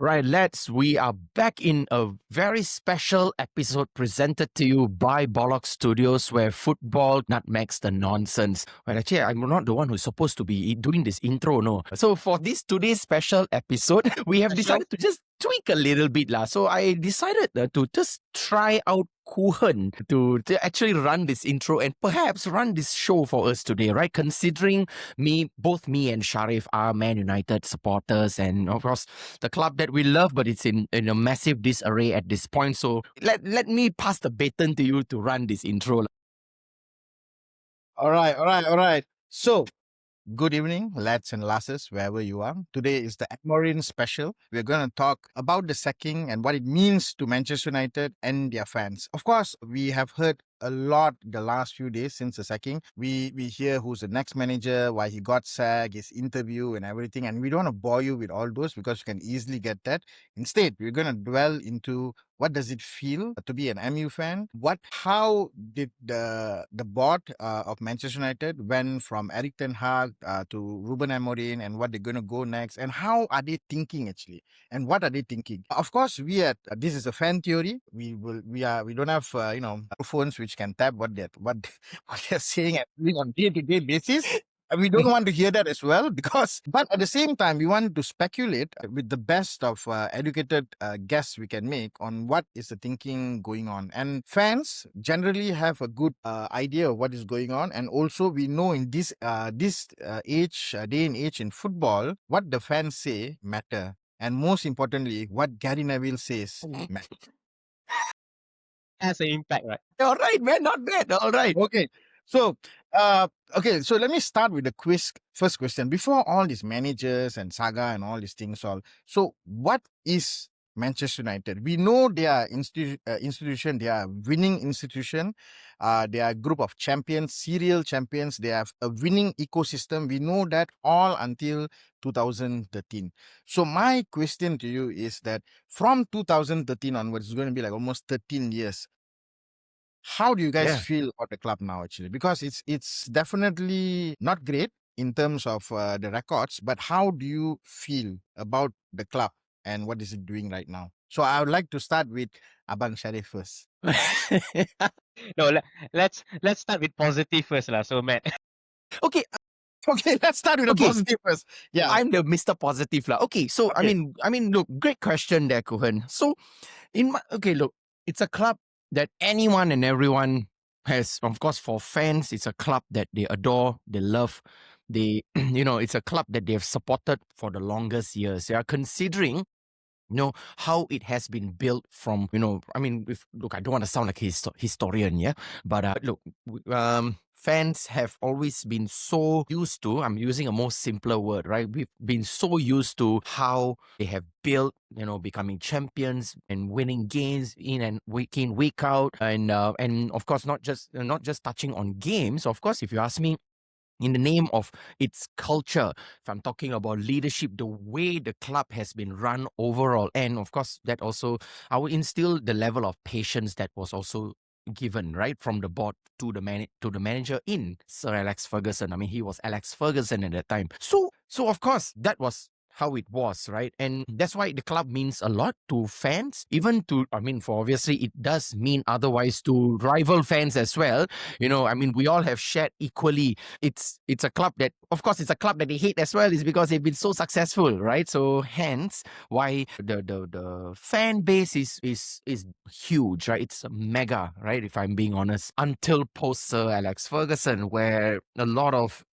Right, lads, we are back in a very special episode presented to you by Bollock Studios, where football nutmegs the nonsense. Well, actually, I'm not the one who's supposed to be doing this intro, no. So for this today's special episode, we have decided to just tweak a little bit lah. So I decided to just try out Kuhan to actually run this intro and perhaps run this show for us today, right? Considering both me and Shariff are Man United supporters, and of course the club that we love, but it's in a massive disarray at this point. So let me pass the baton to you to run this intro. All right. So, good evening, lads and lasses, wherever you are. Today is the Amorim special. We're going to talk about the sacking and what it means to Manchester United and their fans. Of course, we have heard a lot the last few days since the sacking. We hear who's the next manager, why he got sacked, his interview and everything. And we don't want to bore you with all those because you can easily get that. Instead, we're going to dwell into what does it feel to be an MU fan? How did the board of Manchester United went from Ten Hag to Ruben Amorim, and what they're going to go next, and how are they thinking actually, and what are they thinking? Of course, this is a fan theory. We don't have phones which can tap what they're saying and doing on day-to-day basis. We don't want to hear that as well, but at the same time, we want to speculate with the best of educated guests we can make on what is the thinking going on. And fans generally have a good idea of what is going on. And also we know in this day and age in football, what the fans say matter. And most importantly, what Gary Neville says matter. Has an impact, right? All right, man, not bad. All right. Okay. So, so let me start with the first question. Before all these managers and saga and all these things, so what is Manchester United? We know they are institution, they are winning institution. They are a group of champions, serial champions. They have a winning ecosystem. We know that all until 2013. So my question to you is that from 2013 onwards, it's going to be like almost 13 years. How do you guys feel about the club now, actually? Because it's definitely not great in terms of the records, but how do you feel about the club and what is it doing right now? So I would like to start with Abang Shariff first. No, let's start with positive first, lah. So Matt. Okay, let's start with the positive first. Yeah, I'm the Mr. Positive lah. Okay, so I mean, look, great question there, Kuhan. So look, it's a club that anyone and everyone has. Of course, for fans, it's a club that they adore, they love. It's a club that they have supported for the longest years. They are considering, how it has been built from, I don't want to sound like a historian, yeah, but look, fans have always been so used to, I'm using a more simpler word, right? We've been so used to how they have built, becoming champions and winning games in and week in, week out. And of course, not just touching on games. Of course, if you ask me, in the name of its culture, if I'm talking about leadership, the way the club has been run overall, and of course, that also, I would instill the level of patience that was also given, right, from the board to the manager in Sir Alex Ferguson. I mean, he was Alex Ferguson at that time. So of course, that was how it was, right? And that's why the club means a lot to fans, even to, for obviously it does mean otherwise to rival fans as well. We all have shared equally. It's a club that, of course, it's a club that they hate as well, is because they've been so successful, right? So hence why the fan base is huge, right? It's mega, right? If I'm being honest, until post Sir Alex Ferguson, where a lot of,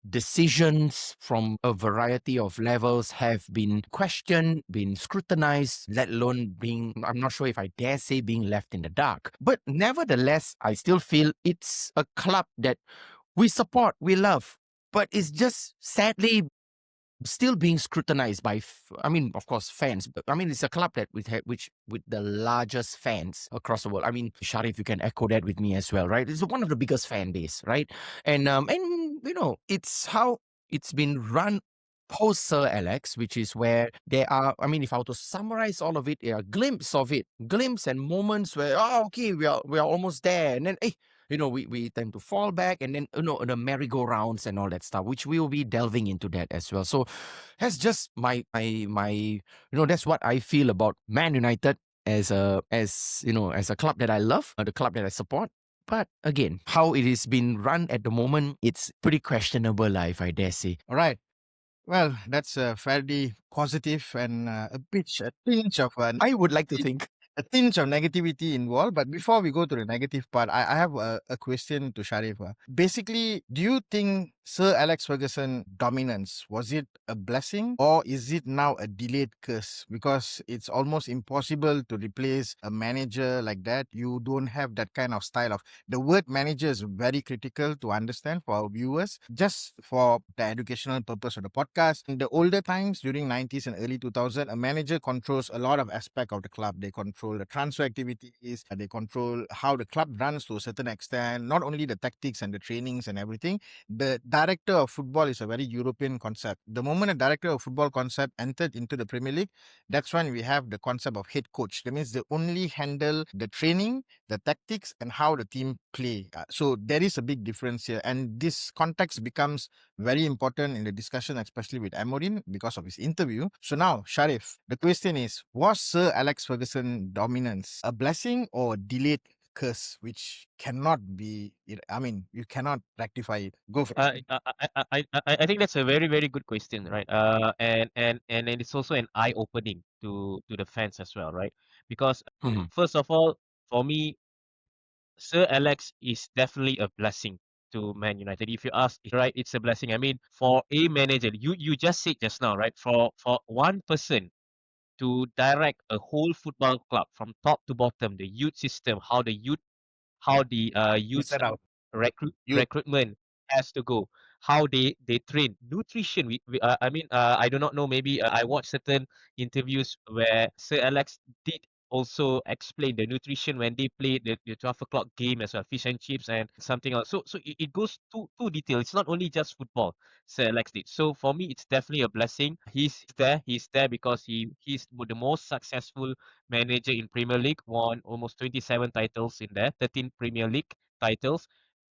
decisions from a variety of levels have been questioned, been scrutinized, let alone being, I'm not sure if I dare say, being left in the dark. But nevertheless, I still feel it's a club that we support, we love, but it's just sadly still being scrutinized by, of course, fans. But it's a club that with the largest fans across the world. Sharif, you can echo that with me as well, right? It's one of the biggest fan base, right? And it's how it's been run post Sir Alex, which is where there are, if I were to summarize all of it, there are glimpse and moments where, we are almost there, and then we tend to fall back, and then the merry-go-rounds and all that stuff, which we will be delving into that as well. So that's just my that's what I feel about Man United as a club that I love, the club that I support. But again, how it is being run at the moment, it's pretty questionable, if I dare say. All right. Well, that's a fairly positive and a tinge of I would like to think. a tinge of negativity involved. But before we go to the negative part, I have a question to Sharif. Basically, do you think Sir Alex Ferguson dominance, was it a blessing or is it now a delayed curse? Because it's almost impossible to replace a manager like that. You don't have that kind of style of, the word manager is very critical to understand for our viewers, just for the educational purpose of the podcast. In the older times, during 90s and early 2000, a manager controls a lot of aspect of the club. They control the transfer activities, they control how the club runs to a certain extent, not only the tactics and the trainings and everything. The director of football is a very European concept. The moment a director of football concept entered into the Premier League, that's when we have the concept of head coach. That means they only handle the training, the tactics, and how the team play. So there is a big difference here, and this context becomes very important in the discussion, especially with Amorim because of his interview. So now, Sharif, the question is: was Sir Alex Ferguson dominance a blessing or a delayed curse, which cannot be? I mean, you cannot rectify it. Go for it. I think that's a very, very good question, right? And it's also an eye-opening to the fans as well, right? Because Mhm. first of all, for me, Sir Alex is definitely a blessing to Man United. If you ask, right, it's a blessing. I mean, for a manager, you just said just now, right? For one person to direct a whole football club from top to bottom, the youth system, how the You youth set out. You recruitment has to go, how they train, nutrition. I mean, I do not know. Maybe I watched certain interviews where Sir Alex did also explain the nutrition when they play the 12 o'clock game as well, fish and chips and something else. So it goes too detailed. It's not only just football. Sir Alex did. So for me, it's definitely a blessing. He's there. He's there because he's the most successful manager in Premier League, won almost 27 titles in there, 13 Premier League titles,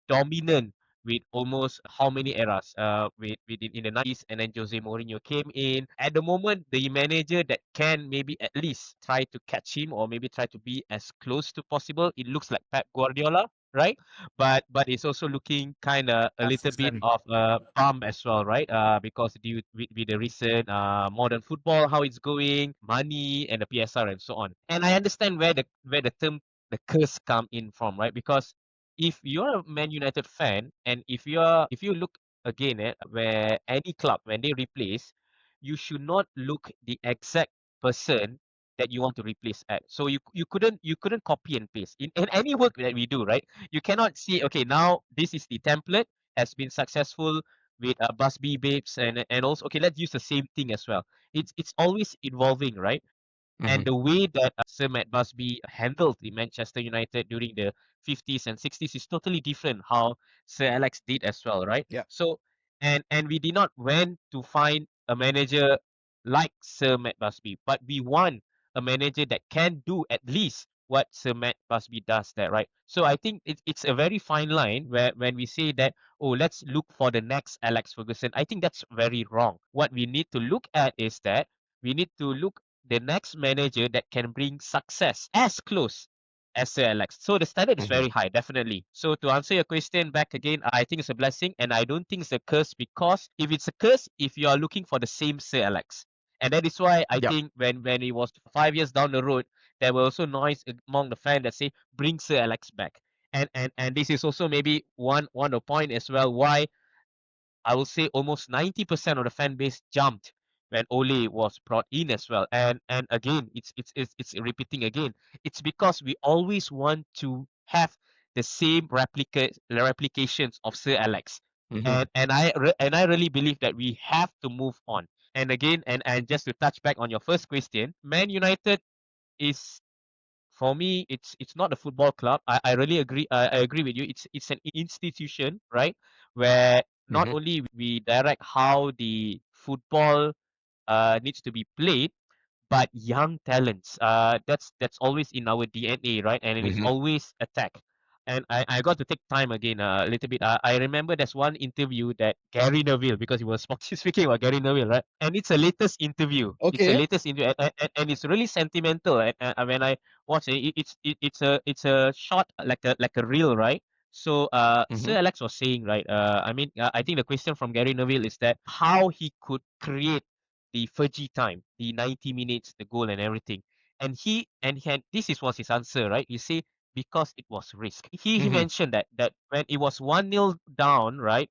dominant with almost how many eras? In the 90s, and then Jose Mourinho came in. At the moment, the manager that can maybe at least try to catch him or maybe try to be as close to possible. It looks like Pep Guardiola, right? But it's also looking kind of a little bit Ferguson. of a bump as well, right? Because due with the recent modern football, how it's going, money and the PSR and so on. And I understand where the term the curse come in from, right? Because if you're a Man United fan and if you look again at where any club when they replace, you should not look the exact person that you want to replace at. So you couldn't copy and paste in any work that we do, right? You cannot say, okay, now this is the template has been successful with Busby Babes and also okay, let's use the same thing as well. It's always evolving, right? And Mhm. the way that Sir Matt Busby handled the Manchester United during the 50s and 60s is totally different how Sir Alex did as well, right? Yeah. So and we did not went to find a manager like Sir Matt Busby, but we want a manager that can do at least what Sir Matt Busby does there, right? So I think it's a very fine line where when we say that, oh, let's look for the next Alex Ferguson. I think that's very wrong. What we need to look at is that we need to look the next manager that can bring success as close as Sir Alex. So the standard is Mhm. very high, definitely. So to answer your question back again, I think it's a blessing and I don't think it's a curse because if it's a curse, if you are looking for the same Sir Alex. And that is why I Yeah. think when it was 5 years down the road, there were also noise among the fans that say, bring Sir Alex back. And this is also maybe one of the point as well why I will say almost 90% of the fan base jumped when Ole was brought in as well. And again, it's repeating again. It's because we always want to have the same replications of Sir Alex. Mhm. And I really believe that we have to move on. And again, and just to touch back on your first question, Man United is for me, it's not a football club. I really agree. I agree with you. It's an institution, right? Where not Mhm. only we direct how the football needs to be played, but young talents. That's always in our DNA, right? And it is Mhm. always attack. and I got to take time again a little bit. I remember there's one interview that Gary Neville, because he was speaking about Gary Neville, right? And it's a latest interview. It's a Okay. latest interview, and it's really sentimental. And when I watch it, it's a short, like a reel, right? So Mm-hmm. Sir Alex was saying, right? I mean, I think the question from Gary Neville is that how he could create the Fergie time, the 90 minutes, the goal and everything. And this was his answer, right? He say because it was risk. He Mm-hmm. mentioned that when it was 1-0 down, right,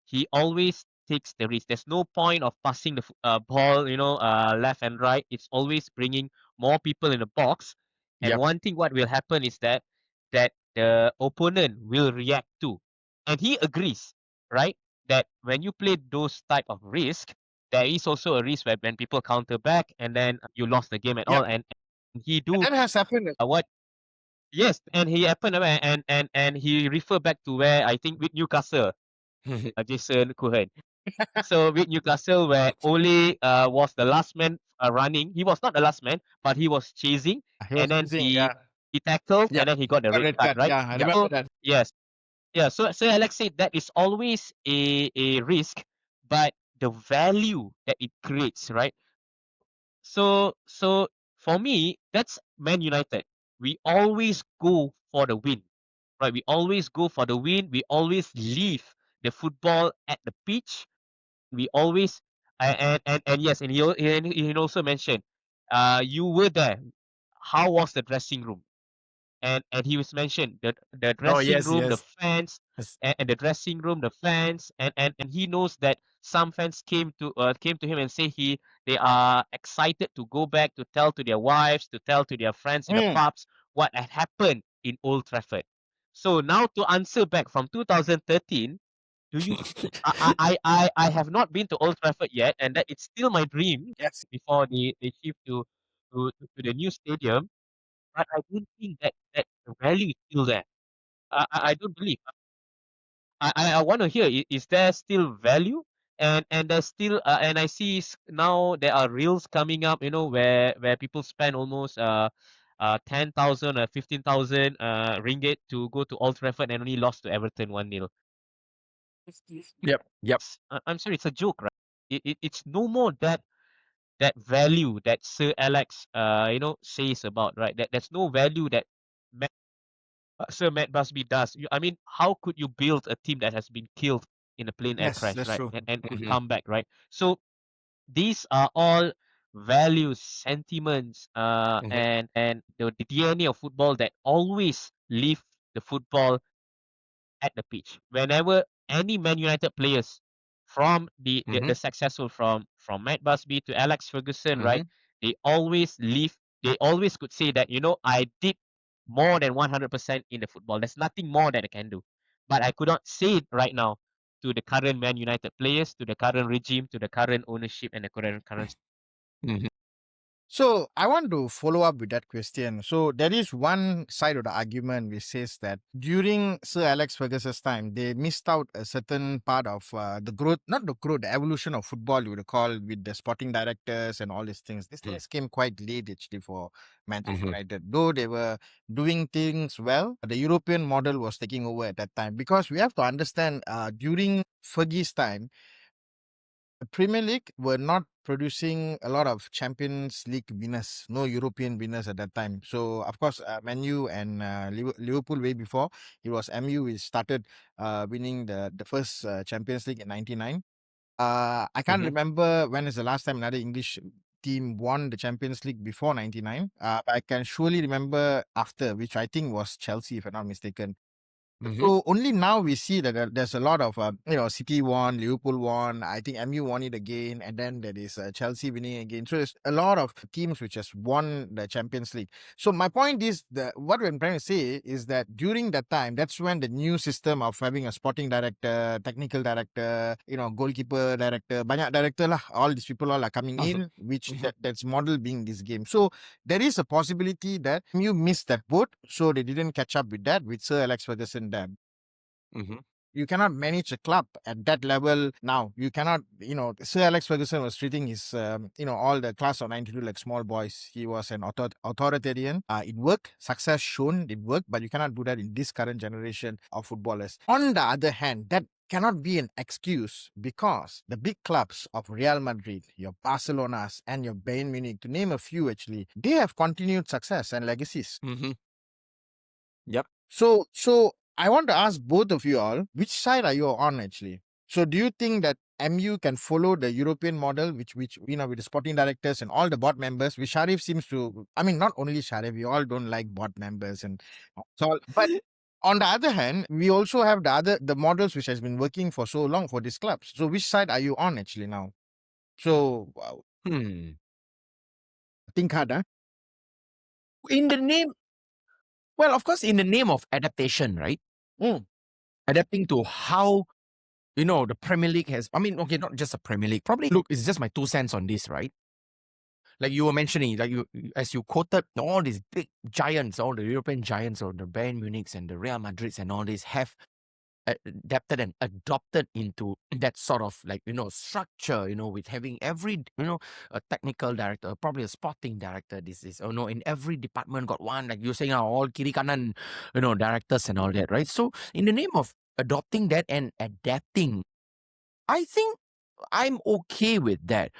he always takes the risk. There's no point of passing the ball, left and right. It's always bringing more people in the box. And Yep. one thing what will happen is that the opponent will react to. And he agrees, right? That when you play those type of risk, there is also a risk where when people counter back and then you lost the game at all. Yep. And he And do that has happened. what yes, and he happened and he referred back to where I think with Newcastle, Jason Kuhan. So with Newcastle, where Ole was the last man running, he was not the last man, but he was chasing, He was and then using, he yeah. he tackled, Yep. and then he got the Got red red card, card. right? Yeah, I Yep. remember So that. yes, yeah. So Alex said that is always a risk, but the value that it creates, right? So for me, that's Man United. We always go for the win, right? We always go for the win. We always leave the football at the pitch. We always and yes, and he also mentioned, you were there. How was the dressing room? And he was mentioned the Oh dressing yes, room, the yes. fans, Yes. and the dressing room, the fans, and he knows that some fans came to him and say they are excited to go back to tell to their wives, to tell to their friends in the Mm. pubs what had happened in Old Trafford. So now to answer back from 2013, do you? I have not been to Old Trafford yet, and that it's still my dream Yes. before they shift to the new stadium. But I don't think that the value is still there. I don't believe. I want to hear, is there still value? And there's still and I see now there are reels coming up, where people spend almost 10,000 or 15,000 ringgit to go to Old Trafford and only lost to Everton 1-0. Yep. Yep. I'm sorry, it's a joke, right? It's no more that value that Sir Alex says about, right? There's no value that Sir Matt Busby does. I mean, how could you build a team that has been killed in a plane air Yes, crash, that's right? true. And could Mm-hmm. come back, right? So these are all values, sentiments, Mm-hmm. and the DNA of football that always leave the football at the pitch. Whenever any Man United players from the Mm-hmm. successful from Matt Busby to Alex Ferguson, Mm-hmm. right? They always leave. They always could say that I did more than 100% in the football. There's nothing more that I can do, but I could not say it right now to the current Man United players, to the current regime, to the current ownership, and the current. Mm-hmm. So I want to follow up with that question. So there is one side of the argument which says that during Sir Alex Ferguson's time, they missed out a certain part of the growth, not the growth, the evolution of football, you would call, with the sporting directors and all these things. These things came quite late actually for Manchester Mm-hmm. United. Though they were doing things well, the European model was taking over at that time. Because we have to understand, during Fergie's time, the Premier League were not producing a lot of Champions League winners, no European winners at that time. So, of course, Man U and Liverpool way before, it was MU which started winning the first Champions League in 99. I can't Mm-hmm. remember when is the last time another English team won the Champions League before 99. But I can surely remember after, which I think was Chelsea, if I'm not mistaken. Mm-hmm. So only now we see that there's a lot of City won, Liverpool won. I think MU won it again, and then there is Chelsea winning again. So there's a lot of teams which has won the Champions League. So my point is that what we're trying to say is that during that time, that's when the new system of having a sporting director, technical director, goalkeeper director, banyak director lah. All these people all are coming in, which Mm-hmm. that's model being this game. So there is a possibility that you missed that boat, so they didn't catch up with that with Sir Alex Ferguson. Dam. Mm-hmm. You cannot manage a club at that level now. You cannot, Sir Alex Ferguson was treating his, all the class of 92 like small boys. He was an authoritarian. It worked. Success shown it worked, but you cannot do that in this current generation of footballers. On the other hand, that cannot be an excuse because the big clubs of Real Madrid, your Barcelonas, and your Bayern Munich, to name a few, actually, they have continued success and legacies. Mm-hmm. Yep. So I want to ask both of you all, which side are you on actually? So do you think that MU can follow the European model, which with the sporting directors and all the board members, which Shariff seems to, I mean, not only Shariff, we all don't like board members and so, but on the other hand, we also have the models which has been working for so long for these clubs. So which side are you on actually now? So think hard, huh? In the name, well, of course, in the name of adaptation, right? Adapting to how, the Premier League has, okay, not just the Premier League. Probably, look, it's just my 2 cents on this, right? Like you were mentioning, like as you quoted, all these big giants, all the European giants, or the Bayern Munichs and the Real Madrids and all this have adapted and adopted into that sort of structure, with having every, a technical director, probably a sporting director. This is, in every department got one, like you're saying, all kiri kanan, directors and all that, right? So in the name of adopting that and adapting, I think I'm okay with that.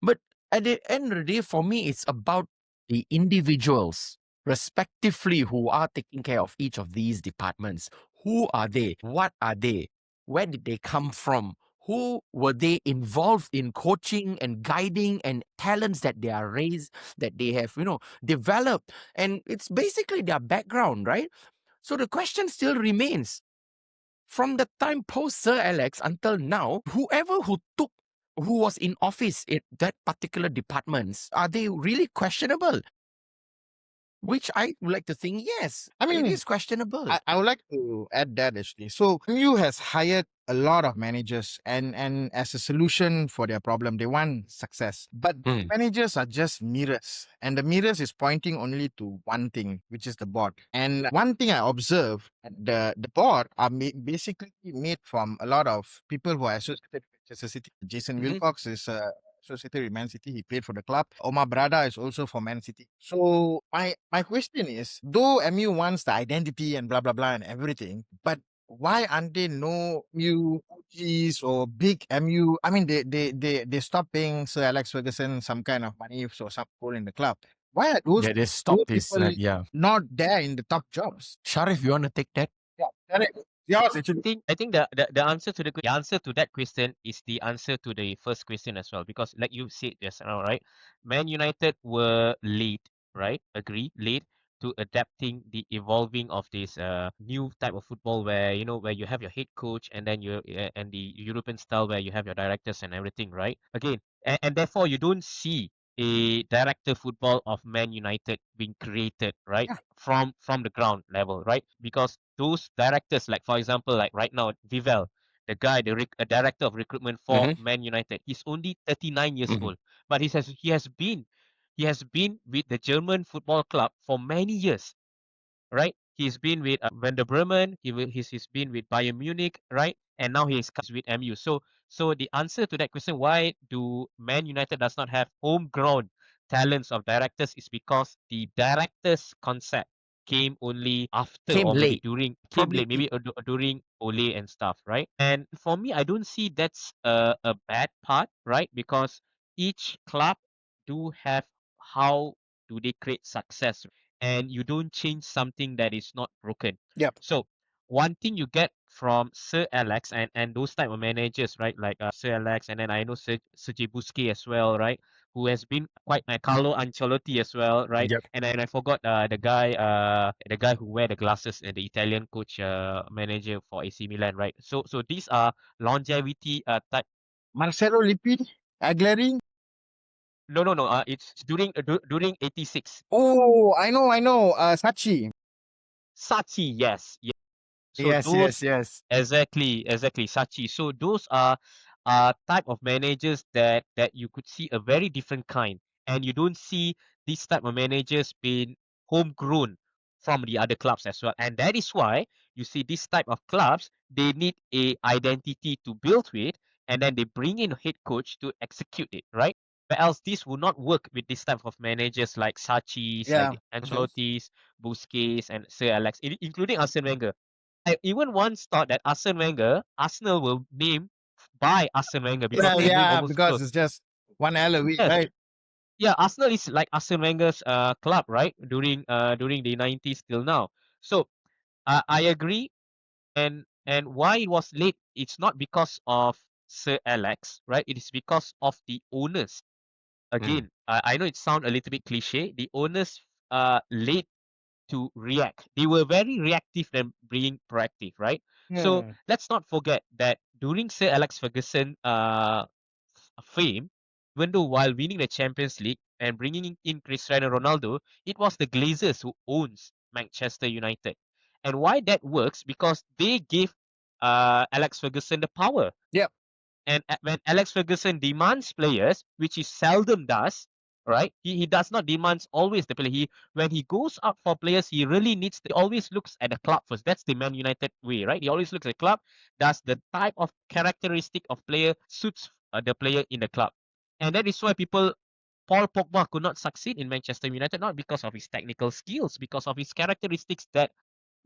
But at the end of the day, for me, it's about the individuals, respectively, who are taking care of each of these departments. Who are they? What are they? Where did they come from? Who were they involved in coaching and guiding, and talents that they are raised, that they have, developed? And it's basically their background, right? So the question still remains. From the time post Sir Alex until now, whoever who was in office in that particular departments, are they really questionable? Which I would like to think, yes, it is questionable. I would like to add that actually. So MU has hired a lot of managers and as a solution for their problem, they want success. But managers are just mirrors. And the mirrors is pointing only to one thing, which is the board. And one thing I observe, the board are basically made from a lot of people who are associated with Manchester City. Jason Wilcox is associated with Man City. He played for the club. Omar Brada is also for Man City. So my question is, though MU wants the identity and blah blah blah and everything, but why aren't there no MU OGs or big MU? I mean, they stopped paying Sir Alex Ferguson some kind of money for some role in the club. Why are those, they stopped those this? people not there in the top jobs? Shariff, you want to take that? Yeah, correct. Yours actually. I think the answer to the answer to that question is the answer to the first question as well, because like you said just now, right? Man United were late, right? Agree, late to adapting the evolving of this new type of football where where you have your head coach and then and the European style where you have your directors and everything, right? Again, and therefore you don't see a director football of Man United being created, right? Yeah. From the ground level, right? Because those directors, like for example, like right now, Vivel, the guy, a director of recruitment for Man United, he's only 39 years old, but he has been with the German football club for many years, right? He's been with Werder Bremen. He's been with Bayern Munich, right? And now he's with MU. So the answer to that question, why do Man United does not have homegrown talents of directors, is because the directors concept came only after, Came or maybe late. during, Probably maybe during Ole and stuff, right? And for me, I don't see that's a bad part, right? Because each club do have how do they create success, and you don't change something that is not broken. Yep. So one thing you get from Sir Alex and those type of managers, right? Like Sir Alex, and then I know Sergei Busquets as well, right? Who has been quite Carlo Ancelotti as well, right? Yep. And then I forgot the guy who wear the glasses, and the Italian coach manager for AC Milan, right? So these are longevity type. Marcelo Lippi, Aguilera. No. It's during 86. Oh, I know. Sachi. Sachi, yes. So yes. exactly, Sachi. So those are type of managers that you could see a very different kind, and you don't see these type of managers being homegrown from the other clubs as well. And that is why you see this type of clubs, they need a identity to build with, and then they bring in a head coach to execute it, right? But else this will not work with this type of managers like Sachis, like Yeah. the Ancelottis, Busquets, and Sir Alex, including Arsene Wenger. I even once thought that Arsenal will name by Arsene Wenger because Well, their name yeah, almost because close. it's just one hell of it, Yes, right? yeah, Arsenal is like Arsene Wenger's club, right? During the 90s till now. So I agree, and why it was late, it's not because of Sir Alex, right? It is because of the owners. Mm. Again, I know it sounds a little bit cliche. The owners late to react. They were very reactive than being proactive, right? So Hmm. let's not forget that during Sir Alex Ferguson fame, even though while winning the Champions League and bringing in Cristiano Ronaldo, it was the Glazers who owns Manchester United. And why that works? Because they gave Alex Ferguson the power. Yep. And when Alex Ferguson demands players, which he seldom does, right? He does not demand always the player. When he goes out for players, he really needs. He always looks at the club first. That's the Man United way, right? He always looks at the club. Does the type of characteristic of player suits the player in the club, and that is why people. Paul Pogba could not succeed in Manchester United not because of his technical skills, because of his characteristics that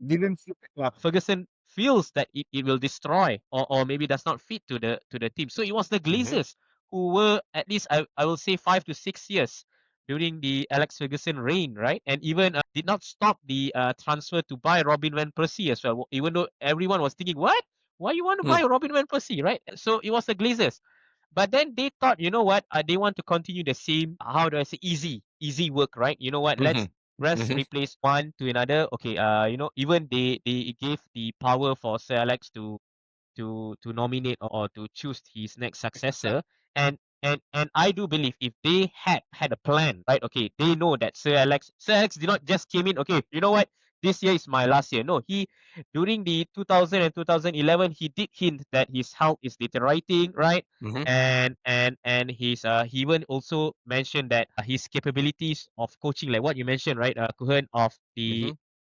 Didn't fit the club. Ferguson feels that it will destroy or maybe does not fit to the team. So it was the Mm-hmm. Glazers who were at least I will say 5 to 6 years during the Alex Ferguson reign, right? And even did not stop the transfer to buy Robin van Persie as well. Even though everyone was thinking, what? Why you want to Mm. buy Robin van Persie, right? So it was the Glazers. But then they thought, you know what? They want to continue the same. How do I say easy work, right? You know what? Mm-hmm. Let's Mm-hmm. replace one to another. Okay. Even they gave the power for Sir Alex to nominate or to choose his next successor. And I do believe if they had a plan, right? Okay, they know that Sir Alex did not just came in. Okay, you know what? This year is my last year. No, he during the 2000 and 2011 he did hint that his health is deteriorating, right? Mm-hmm. And he even also mentioned that his capabilities of coaching, like what you mentioned, right, Kuhan, of Mm-hmm. the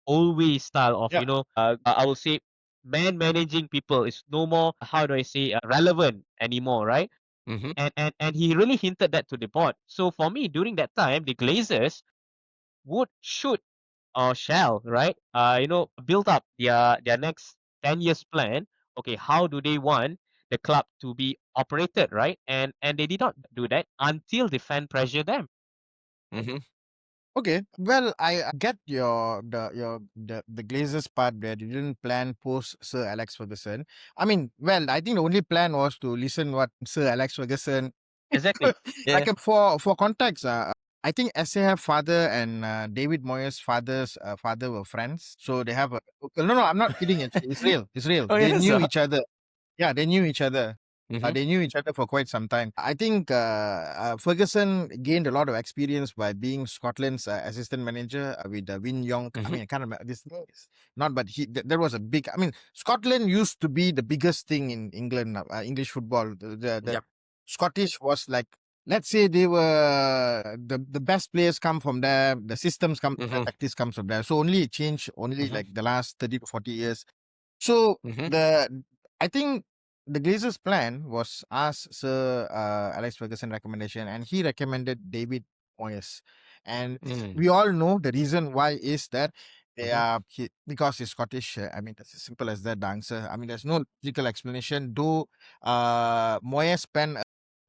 old way style of Yeah. I will say managing people is no more, how do I say, relevant anymore, right? Mm-hmm. And he really hinted that to the board. So for me, during that time, the Glazers should or shall, right? Build up their next 10 years plan. Okay, how do they want the club to be operated, right? And they did not do that until the fan pressure them. Mm-hmm. Okay. Well, I get the Glazers part where you didn't plan post Sir Alex Ferguson. I mean, well, I think the only plan was to listen what Sir Alex Ferguson Exactly. Yeah. for context. I think SAF father and David Moyes' father were friends, so they have a. No, I'm not kidding. It's real. It's real. Oh They yes. knew each other. Yeah, they knew each other. Mm-hmm. They knew each other for quite some time. I think Ferguson gained a lot of experience by being Scotland's assistant manager with Win Young. I Mm-hmm. mean, I can't remember this name. Not, but there was a big. I mean, Scotland used to be the biggest thing in England, English football. The Yep. Scottish was like, let's say they were the best players come from there. The systems come from there. Mm-hmm. Tactics comes from there. So only it changed only Mm-hmm. like the last 30 to 40 years. So Mm-hmm. I think the Glazers' plan was ask Sir Alex Ferguson recommendation, and he recommended David Moyes. And Mm. we all know the reason why is that they Mm-hmm. are because he's Scottish. I mean, that's as simple as that. The answer. I mean, there's no logical explanation. Though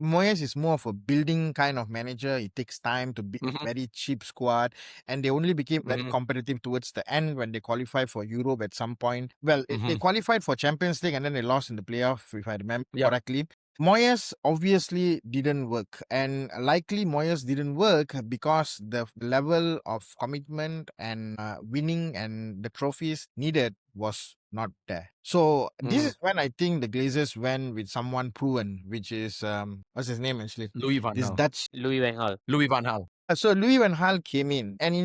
Moyes is more of a building kind of manager. It takes time to build Mm-hmm. a very cheap squad, and they only became very Mm-hmm. competitive towards the end when they qualified for Europe at some point. Well, they Mm-hmm. qualified for Champions League and then they lost in the playoff, if I remember Yep. correctly. Moyes obviously didn't work, and likely Moyes didn't work because the level of commitment and winning and the trophies needed was not there. So this Mm-hmm. is when I think the Glazers went with someone proven, which is what's his name actually? Louis van This Gaal. Dutch. Louis Van Gaal. Louis van Gaal. So Louis Van Gaal came in, and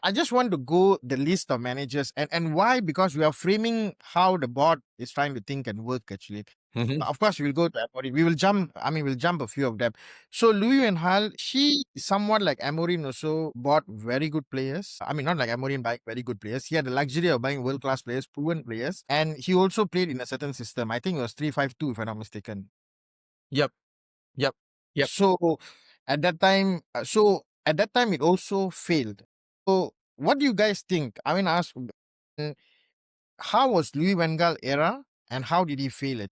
I just want to go the list of managers and why, because we are framing how the board is trying to think and work actually. Mhm. Of course, we'll go to Amorim. We will jump. I mean, we'll jump a few of them. So Louis van Gaal, he somewhat like Amorim also bought very good players. I mean, not like Amorim buying very good players. He had the luxury of buying world class players, proven players, and he also played in a certain system. I think it was 3-5-2, if I'm not mistaken. Yep. Yep. Yep. So at that time, it also failed. So what do you guys think? I mean, ask how was Louis van Gaal era, and how did he fail it?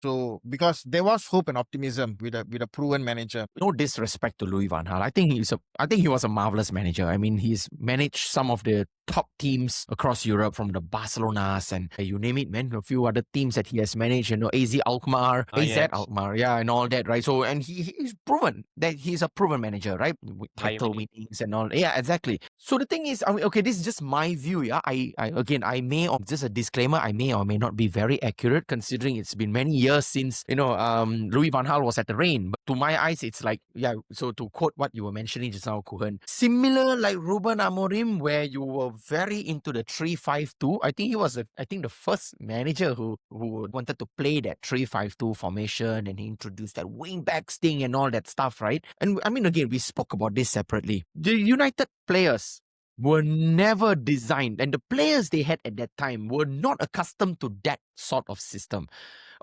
So because there was hope and optimism with a proven manager. No disrespect to Louis van Gaal. I think he was a marvelous manager. I mean, he's managed some of the top teams across Europe, from the Barcelonas and you name it, man. A few other teams that he has managed, AZ Alkmaar, yes. Alkmaar, yeah, and all that, right? So, and he's proven that he's a proven manager, right? With High title winnings and all. Yeah, exactly. So the thing is, I mean, okay, this is just my view, yeah. I may, just a disclaimer, I may or may not be very accurate, considering it's been many years since Louis van Gaal was at the reign. But to my eyes, it's like, yeah. So to quote what you were mentioning just now, Kuhan, similar like Ruben Amorim, where you were very into the 3-5-2. I think he was the first manager who wanted to play that 3-5-2 formation, and he introduced that wing backs thing and all that stuff, right? And I mean, again, we spoke about this separately. The United players were never designed, and the players they had at that time were not accustomed to that sort of system.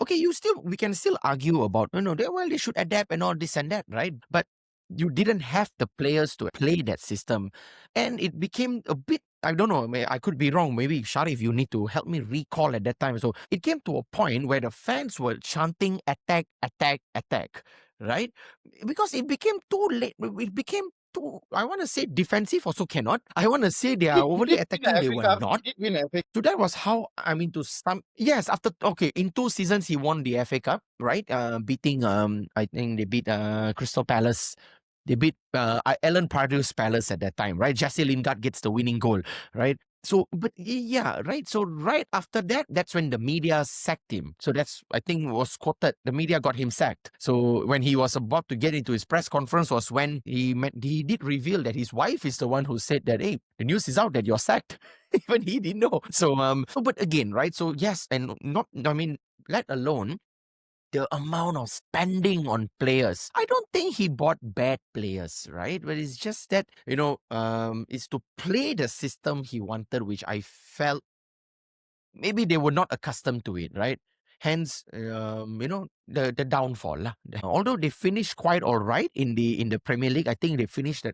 Okay, we can still argue about, they should adapt and all this and that, right? But you didn't have the players to play that system. And it became a bit, I don't know, I could be wrong. Maybe Shariff, you need to help me recall at that time. So it came to a point where the fans were chanting attack, attack, attack, right? Because it became too late. It became too, I want to say defensive also cannot. I want to say they are overly attacking. They were not. He did win FA Cup. So that was how, I mean, yes, in 2 seasons he won the FA Cup, right? Beating I think they beat Crystal Palace. They beat Alan Pardew's Palace at that time, right? Jesse Lingard gets the winning goal, right? So, but yeah, right. So right after that, that's when the media sacked him. So that's, I think, was quoted. The media got him sacked. So when he was about to get into his press conference was when he did reveal that his wife is the one who said that, hey, the news is out that you're sacked. Even he didn't know. So, but again, right? So yes, and not, I mean, let alone the amount of spending on players. I don't think he bought bad players, right? But it's just that, it's to play the system he wanted, which I felt maybe they were not accustomed to it, right? Hence, the downfall lah. Although they finished quite all right in the Premier League, I think they finished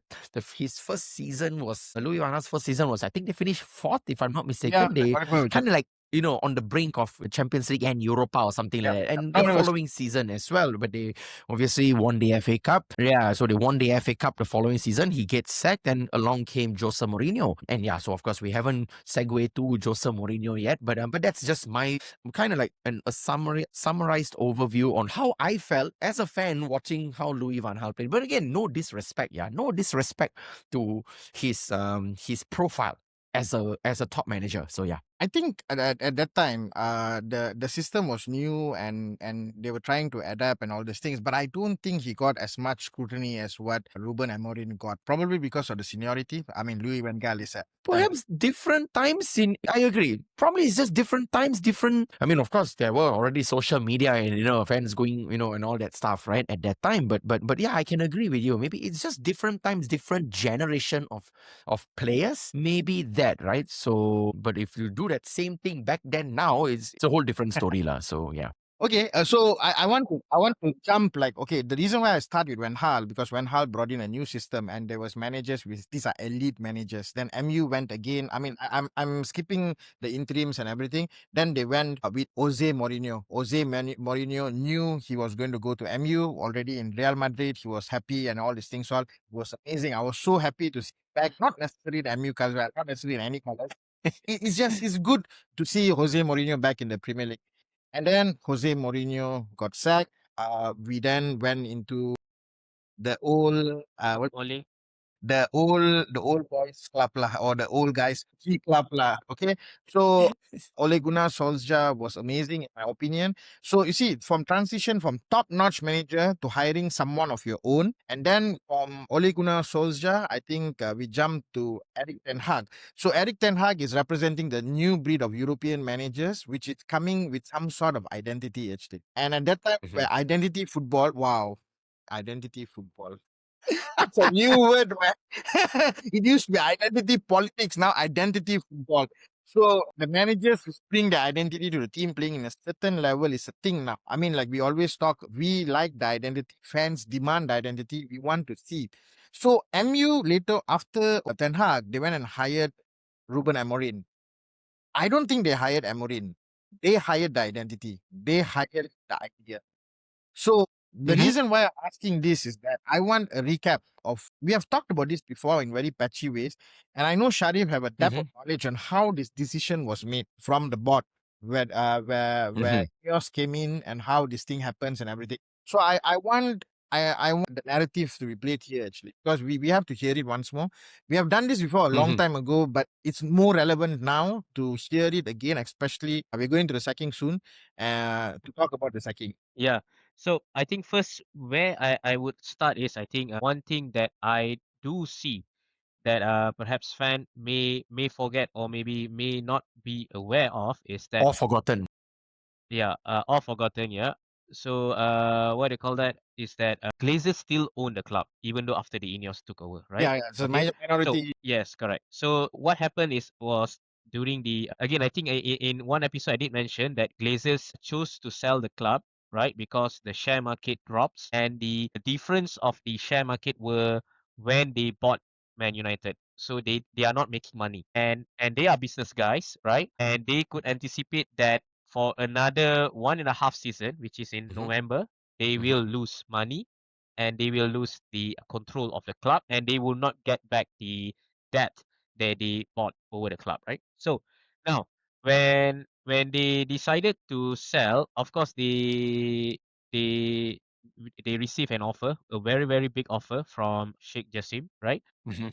his first season was Louis van Gaal's first season was, I think they finished 4th, if I'm not mistaken. They kind of like, on the brink of Champions League and Europa or something like that. And the following season as well, but they obviously won the FA Cup. Yeah, so they won the FA Cup the following season. He gets sacked, and along came Jose Mourinho. And yeah, so of course we haven't segued to Jose Mourinho yet, but that's just my kind of like a summarized overview on how I felt as a fan watching how Louis van Gaal played. But again, no disrespect to his profile as a top manager. So yeah. I think at that time, the system was new, and they were trying to adapt and all these things. But I don't think he got as much scrutiny as what Ruben Amorim got. Probably because of the seniority. I mean, Louis van Gaal is perhaps different times I agree. Probably it's just different times, different. I mean, of course, there were already social media and fans going, and all that stuff, right, at that time. But yeah, I can agree with you. Maybe it's just different times, different generation of players. Maybe that, right? So, but if you do that same thing back then, now it's a whole different story, lah. So yeah. Okay, so I want to jump, like, okay, the reason why I start with Van Gaal, because Van Gaal brought in a new system, and there was managers these are elite managers. Then MU went again. I mean, I'm skipping the interims and everything. Then they went with Jose Mourinho. Mourinho knew he was going to go to MU already in Real Madrid. He was happy and all these things. So it was amazing. I was so happy to see back, not necessarily the MU colors, not necessarily in any colors. It's good to see Jose Mourinho back in the Premier League. And then Jose Mourinho got sacked. We then went into the old Only the old boys club lah, or the old guys key club lah. Okay, so Ole Gunnar Solskjaer was amazing in my opinion. So you see, from transition from top-notch manager to hiring someone of your own, and then from Ole Gunnar Solskjaer, I think we jumped to Erik Ten Hag. So Erik Ten Hag is representing the new breed of European managers, which is coming with some sort of identity actually. And at that time, Mhm. where identity football, wow, identity football. It's a new word, man. It used to be identity politics, now identity football. So the managers who bring the identity to the team playing in a certain level is a thing now. I mean, like we always talk, we like the identity. Fans demand the identity. We want to see it. So MU later after Ten Hag, they went and hired Ruben Amorim. I don't think they hired Amorim. They hired the identity. They hired the idea. So the Mhm. reason why I'm asking this is that I want a recap of, we have talked about this before in very patchy ways, and I know Sharif have a depth of Mhm. knowledge on how this decision was made from the board, where Mhm. chaos came in and how this thing happens and everything. So I want the narrative to be played here actually, because we have to hear it once more. We have done this before a long Mhm. time ago, but it's more relevant now to hear it again, especially we're going to the sacking soon, to talk about the sacking. Yeah. So I think first where I would start is I think one thing that I do see that perhaps fan may forget or maybe may not be aware of is that Or forgotten. yeah, or forgotten, yeah. So what do you call that is that Glazers still own the club even though after the Ineos took over, right? Yeah, yeah. So Okay. my So minority. yes, correct. So what happened was during the again I think in one episode I did mention that Glazers chose to sell the club, right? Because the share market drops and the difference of the share market were when they bought Man United. So they are not making money and they are business guys, right? And they could anticipate that for another 1.5 season, which is in Mhm. November, they Mhm. will lose money and they will lose the control of the club and they will not get back the debt that they bought over the club, right? So now when they decided to sell, of course they they receive an offer, a very, very big offer from Sheikh Jassim, right? Mhm.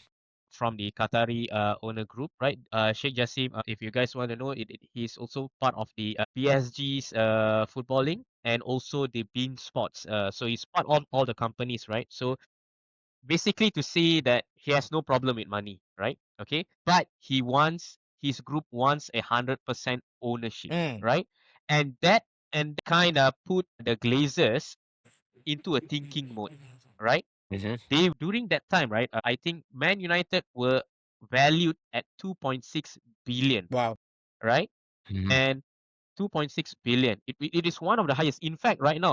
From the Qatari owner group, right? Sheikh Jassim, if you guys want to know, he's also part of the PSG's footballing and also the Bean Sports. So he's part of all the companies, right? So basically to say that he has no problem with money, right? Okay, but his group wants 100% ownership, Mm. right? And that kind of put the Glazers into a thinking mode, right? Mhm. They during that time, right? I think Man United were valued at 2.6 billion, Wow. right? Mhm. And 2.6 billion. It is one of the highest. In fact, right now,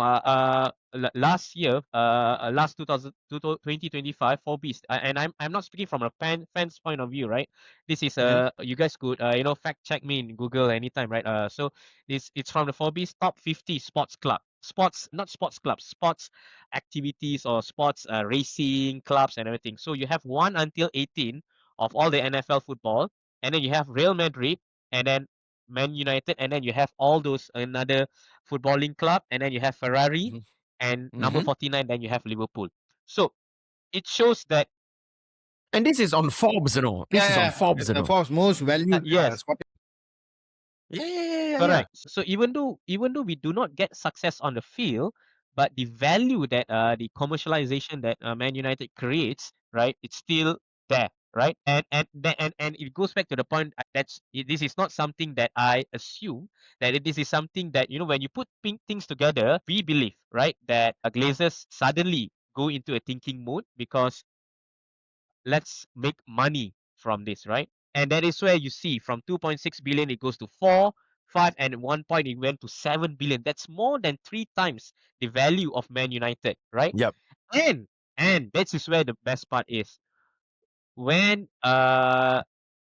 last year, last 2025 for Beast, and I'm not speaking from a fan's point of view, right? This is Mhm. you guys could fact check me in Google anytime, right? So it's from the Forbes top 50 sports club, sports not sports clubs, sports activities or sports racing clubs and everything. So you have 1 until 18 of all the NFL football, and then you have Real Madrid, and then Man United, and then you have all those another footballing club, and then you have Ferrari, Mhm. and number Mhm. 49, then you have Liverpool. So it shows that And this is on Forbes, you know. Yeah, This is on yeah. Forbes, It's you the know. Forbes most valued yes, sport. Yeah, yeah, yeah, yeah, yeah. correct. So even though we do not get success on the field, but the value that the commercialization that Man United creates, right, it's still there, right? And it goes back to the point this is not something that I assume that this is something that when you put things together, we believe, right, that Glazers suddenly go into a thinking mode because let's make money from this, right? And that is where you see from 2.6 billion it goes to 4, 5, and at one point it went to 7 billion. That's more than 3 times the value of Man United, right? Yep. And this is where the best part is when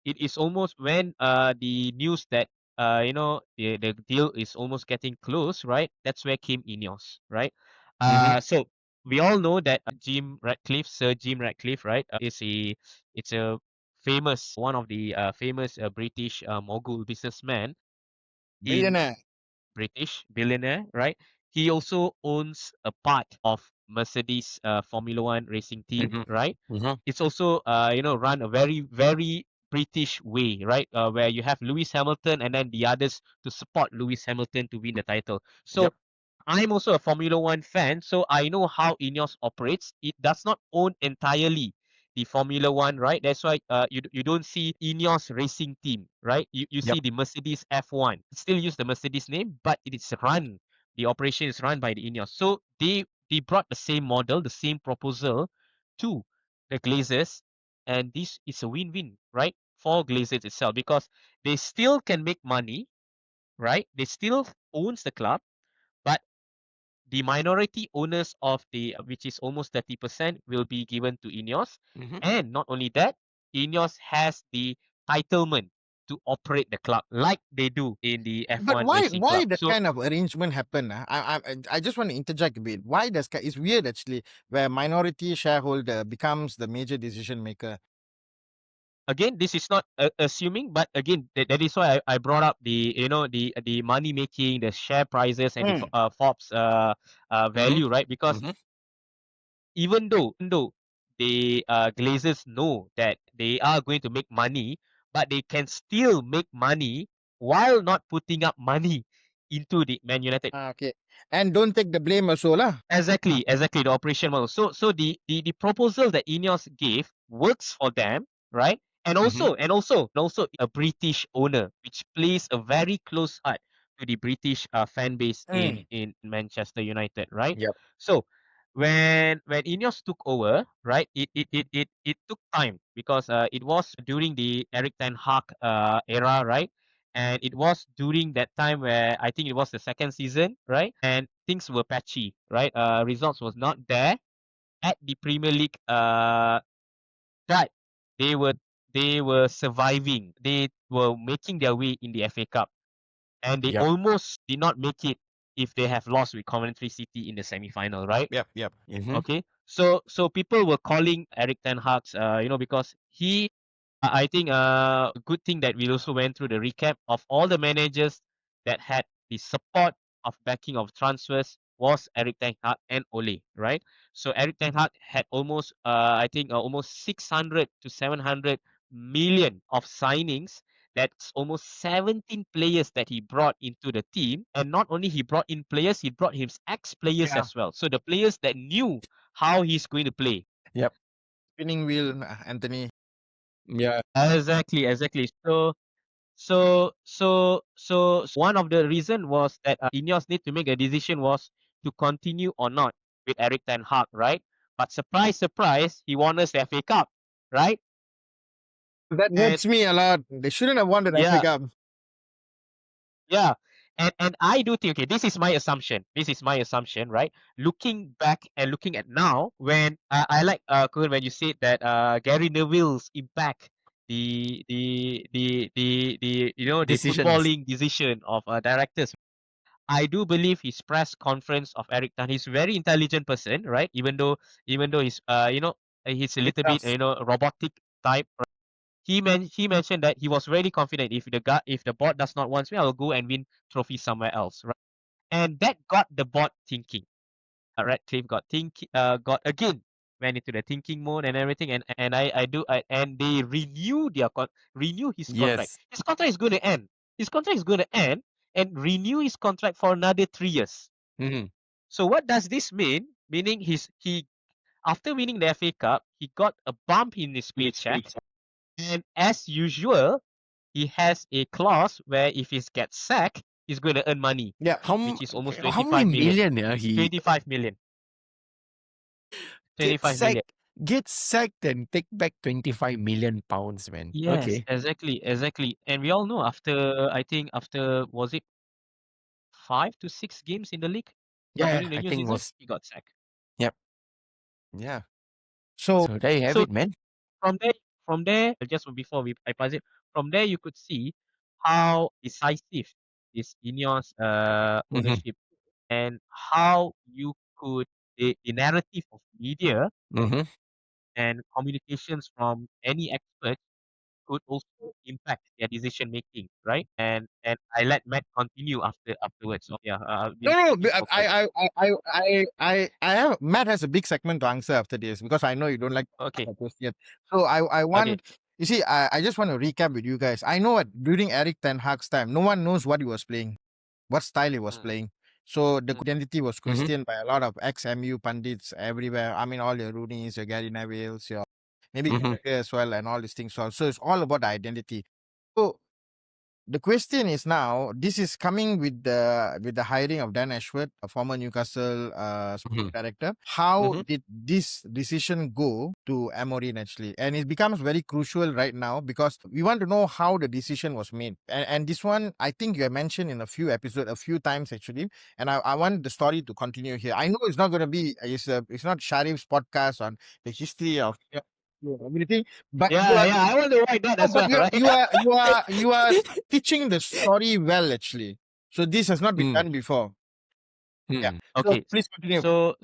it is almost when the news that the deal is almost getting close, right? That's where came Ineos, right? Mhm. So we all know that Sir Jim Ratcliffe, right? It's a famous one of the famous British mogul businessman in Billionaire. British billionaire, right? he also owns a part of Mercedes Formula One racing team, Mm-hmm. right? Mm-hmm. It's also run a very British way, right? Where you have Lewis Hamilton and then the others to support Lewis Hamilton to win the title. So Yep. I'm also a Formula One fan, so I know how Ineos operates. It does not own entirely the Formula One, right? That's why you don't see Ineos racing team, right? You Yep. see the Mercedes F1. Still use the Mercedes name, but it is run. The operation is run by the Ineos. So they brought the same model, the same proposal to the Glazers, and this is a win-win, right? For Glazers itself because they still can make money, right? They still owns the club, but the minority owners of the which is almost 30% will be given to Ineos. Mm-hmm. And not only that, Ineos has the entitlement to operate the club like they do in the But F1 why Racing why Club. that So kind of arrangement happen? I just want to interject a bit. Why does it's weird actually where minority shareholder becomes the major decision maker? again, this is not assuming, but again, that is why I brought up the money making, the share prices, and the Mm. Forbes Mm-hmm. value, right? Because Mm-hmm. even though the Glazers know that they are going to make money, but they can still make money while not putting up money into the Man United. Ah, okay. And don't take the blame also lah. Exactly, the operation model. So the proposal that Ineos gave works for them, right? And Mm-hmm. also a British owner, which plays a very close heart to the British fan base Mm. in Manchester United, right? Yep. So when Ineos took over, right, it took time because it was during the Eric Ten Hag era, right? And it was during that time where I think it was the second season, right? And things were patchy, right? Results was not there at the Premier League, but they were they were surviving. They were making their way in the FA Cup, and they Yep. almost did not make it if they have lost with Coventry City in the semi-final, right? Yep. Yep. Mm-hmm. Okay, so people were calling Eric Ten Hag's, because I think a good thing that we also went through the recap of all the managers that had the support of backing of transfers was Eric Ten Hag and Ole, right? So Eric Ten Hag had almost, I think, almost 600 to 700 million of signings. That's almost 17 players that he brought into the team. And not only he brought in players, he brought his ex-players Yeah. as well. So the players that knew how he's going to play. Yep. Spinning wheel, Anthony. Yeah. Exactly. So one of the reason was that Ineos need to make a decision was to continue or not with Eric Ten Hag, right? But surprise, he won us the FA Cup, right? That And hurts me a lot. They shouldn't have won the FA yeah, Cup. yeah. And I do think, okay, this is my assumption. This is my assumption, right? Looking back and looking at now, when I like Kuhan, when you said that Gary Neville's impact the Decisions. footballing decision of directors. I do believe his press conference of Eric Tan. He's a very intelligent person, right? Even though he's he's a Bit little bit tough. robotic type. He mentioned that he was very confident if the board does not want me, I will go and win trophy somewhere else, right? And that got the board thinking. Radcliffe got again went into the thinking mode and everything, and and they renew his contract. Yes. His contract is going to end. His contract is going to end, and renew his contract for another 3 years. Mm-hmm. So what does this mean? Meaning he after winning the FA Cup, he got a bump in his paycheck, and as usual, he has a clause where if he gets sacked, he's going to earn money, Yeah. which is almost How many 25 million. million? Yeah, he 25 million. get 25 million. sacked and take back 25 million pounds, man. Yes, Okay. exactly. And we all know after was it 5 to 6 games in the league, not Yeah, winning the I new think season, was. he got sacked. Yep. Yeah. So So there you have So it, man. from there, just before I pass it, from there you could see how decisive is Ineos Mm-hmm. ownership and how you could the narrative of media Mm-hmm. and communications from any expert could also impact their decision making, right? And I let Matt continue afterwards. So yeah, No, we'll no, let you go first. I have Matt has a big segment to answer after this because I know you don't like Okay, the question. So I okay. want you see, I just want to recap with you guys. I know what during Eric Ten Hag's time, no one knows what he was playing, what style he was Mm, playing. So the mm, identity was Mm-hmm. questioned by a lot of ex-MU pundits everywhere. I mean, all your Rooney's, your Gary Neville's, your maybe Mm-hmm. Gallagher as well, and all these things. So it's all about the identity. So the question is now, this is coming with the hiring of Dan Ashworth, a former Newcastle Mm-hmm. sporting director. How Mm-hmm. did this decision go to Amorim actually? And it becomes very crucial right now because we want to know how the decision was made. And this one, I think you have mentioned in a few episodes, a few times actually. And I want the story to continue here. I know it's not going to be, it's not Shariff's podcast on the history of everything, but you Yeah, are yeah. I want to write that no, as but well, right? you are pitching the story well actually. So this has not been Mm. done before. Yeah. Mm. So Okay. please continue. So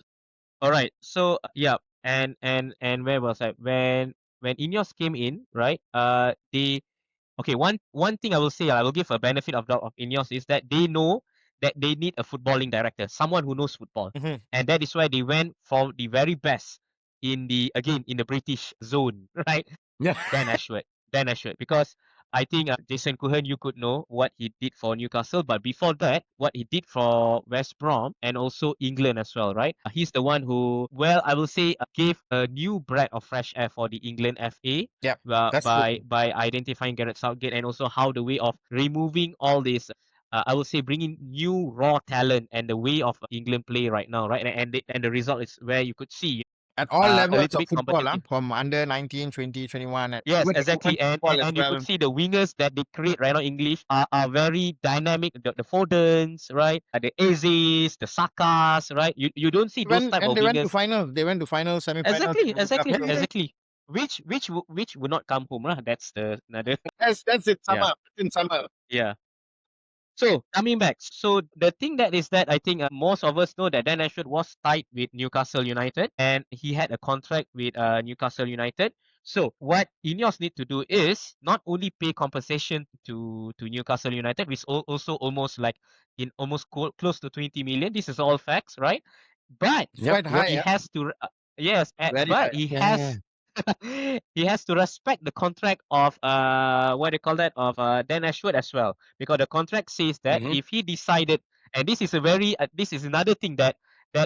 all right. So yeah, and where was I? When Ineos came in, right? They okay. One thing I will say, I will give a benefit of doubt of Ineos is that they know that they need a footballing director, someone who knows football, Mhm. and that is why they went for the very best in the again in the British zone, right? Yeah. Dan Ashworth. Dan Ashworth. Because I think Jason Kuhan, you could know what he did for Newcastle, but before that, what he did for West Brom and also England as well, right? He's the one who, well, I will say, gave a new breath of fresh air for the England FA. Yeah, that's true. By identifying Gareth Southgate and also how the way of removing all this I will say bringing new raw talent and the way of England play right now, right? And the result is where you could see At all a levels little of bit football, competitive. from under 19, 20, 21, and Yes, even the women exactly. football as And you could well. see the wingers that they create right now English are very dynamic. The Fodens, right? The Azes, the Sakas, right? You don't see those When type and of they went to wingers. finals. They went to finals, semi-finals, Exactly, in the Cup. exactly, So Yeah. exactly. Which would not come home, lah. That's the another. that's it. Yeah, Summer. It's in summer. yeah. So coming back, so the thing that is that I think most of us know that Dan Ashworth was tied with Newcastle United and he had a contract with Newcastle United. So what Ineos need to do is not only pay compensation to Newcastle United, which also almost like in almost close to 20 million. This is all facts, right? But It's Yep. quite Yep. high, he yeah. has to yes, Very but high. he Yeah. Yeah. has he has to respect the contract of what do you call that of Dan Ashworth as well because the contract says that Mm-hmm. if he decided and this is a very this is another thing that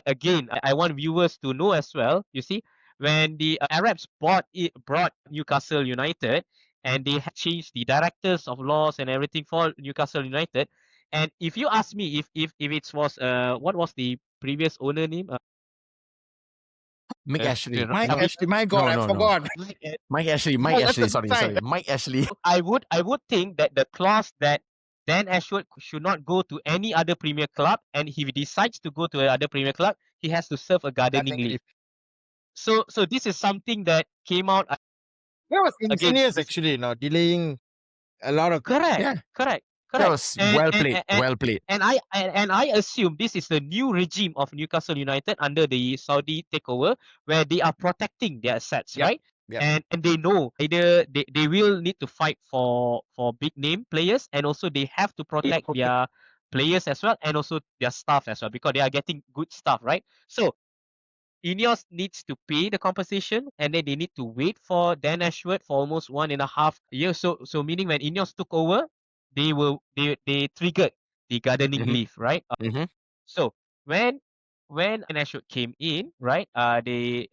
again I want viewers to know as well. You see, when the Arabs brought Newcastle United and they had changed the directors of laws and everything for Newcastle United, and if you ask me if it was what was the previous owner name Mike Ashley. Mike No. Ashley, my God, No. I No. No. forgot. Mike Ashley. Mike No, that's a Ashley. good Sorry. sign. Sorry. Mike Ashley. I would think that the clause that Dan Ashworth should not go to any other Premier club, and if he decides to go to another Premier club, he has to serve a gardening Gardening leave. leave. So this is something that came out That was again. ingenious, This actually. Delaying a lot of. correct, Yeah. correct, That correct. was well played. Well played. And I assume this is the new regime of Newcastle United under the Saudi takeover, where they are protecting their assets, Yep. right? Yep. And they know either they will need to fight for big name players, and also they have to protect their players as well, and also their staff as well, because they are getting good stuff, right? So Ineos needs to pay the compensation, and then they need to wait for Dan Ashworth for almost 1.5 years. So meaning when Ineos took over, they triggered the gardening Mm-hmm. leave, right? Mm-hmm. So when Dan Ashworth came in, right? Actually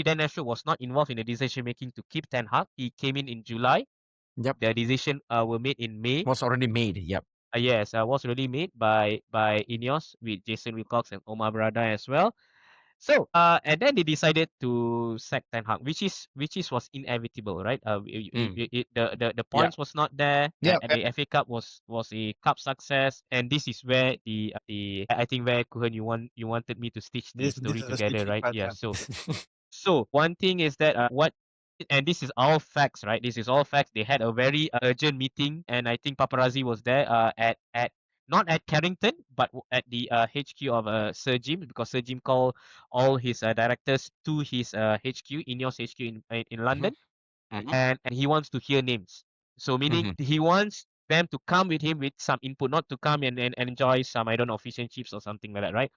Dan Ashworth was not involved in the decision making to keep Ten Hag. He came in July. Yep. The decision were made in May. Was already made. Yep. Yes, was already made by Ineos with Jason Wilcox and Omar Barada as well. So, and then they decided to sack Ten Hag, which is was inevitable, right? Mm. The Yeah. points was not there, Yep. and the FA Cup was a cup success, and this is where the I think where Kuhan you wanted me to stitch the This story is the together, stitching right? part. Yeah. Yeah. So one thing is that what. And this is all facts, right? This is all facts. They had a very urgent meeting, and I think paparazzi was there at not at Carrington, but at the HQ of Sir Jim, because Sir Jim called all his directors to his HQ, Ineos HQ in Mhm. London. and he wants to hear names. So meaning he wants them to come with him with some input, not to come and enjoy some, I don't know, fish and chips or something like that, right?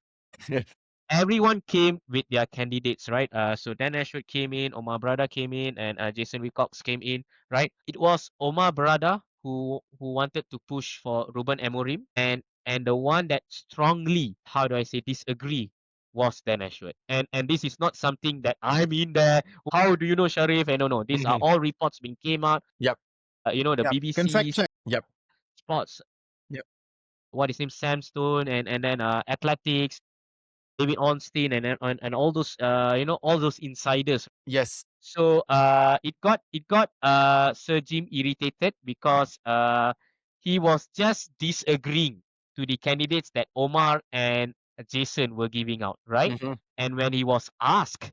Everyone came with their candidates, right? So Dan Ashworth came in, Omar Brada came in, and Jason Wilcox came in, right? It was Omar Brada who wanted to push for Ruben Amorim, and the one that strongly, how do I say, disagree was Dan Ashworth. And this is not something that I'm in there. How do you know Shariff? And no, these are all reports being came out. Yep. The Yep. You can fact BBC check. Yep. Sports. Yep. What is his name? Sam Stone and then Athletics. David Ornstein and all those all those insiders. Yes. So it got Sir Jim irritated because he was just disagreeing to the candidates that Omar and Jason were giving out, right? And when he was asked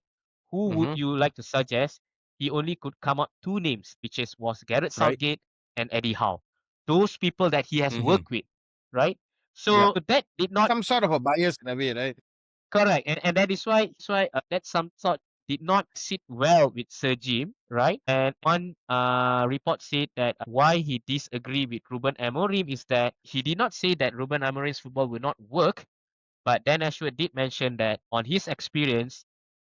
who would you like to suggest, he only could come up two names, which was Gareth Right. Southgate and Eddie Howe. Those people that he has worked with, right? Yeah. So that did not Some sort of a bias in a way, right? correct, and that is why that some sort did not sit well with Sir Jim, right? And one report said that why he disagreed with Ruben Amorim is that he did not say that Ruben Amorim's football will not work, but Dan Ashworth did mention that on his experience,